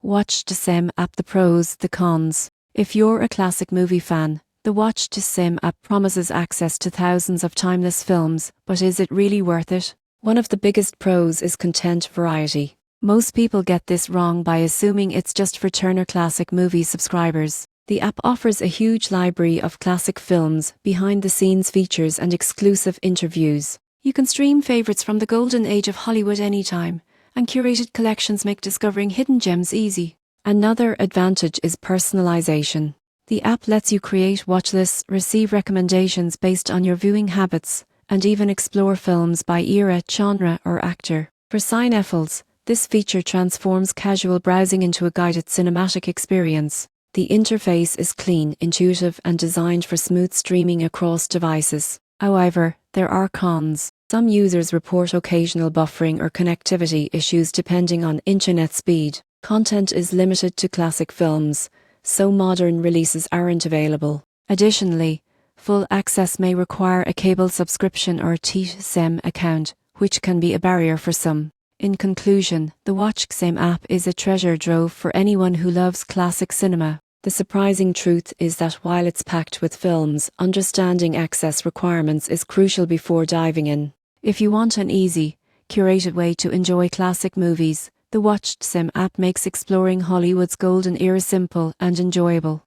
Watch TCM app. The pros, the cons. If you're a classic movie fan, the Watch TCM app promises access to thousands of timeless films, but is it really worth it? One of the biggest pros is content variety. Most people get this wrong by assuming it's just for Turner Classic Movie subscribers. The app offers a huge library of classic films, behind-the-scenes features and exclusive interviews. You can stream favorites from the golden age of Hollywood anytime, and curated collections make discovering hidden gems easy. Another advantage is personalization. The app lets you create watch lists, receive recommendations based on your viewing habits, and even explore films by era, genre, or actor. For cinephiles, this feature transforms casual browsing into a guided cinematic experience. The interface is clean, intuitive, and designed for smooth streaming across devices. However, there are cons. Some users report occasional buffering or connectivity issues depending on internet speed. Content is limited to classic films, so modern releases aren't available. Additionally, full access may require a cable subscription or a TCM account, which can be a barrier for some. In conclusion, the Watch TCM app is a treasure trove for anyone who loves classic cinema. The surprising truth is that while it's packed with films, understanding access requirements is crucial before diving in. If you want an easy, curated way to enjoy classic movies, the Watch TCM app makes exploring Hollywood's golden era simple and enjoyable.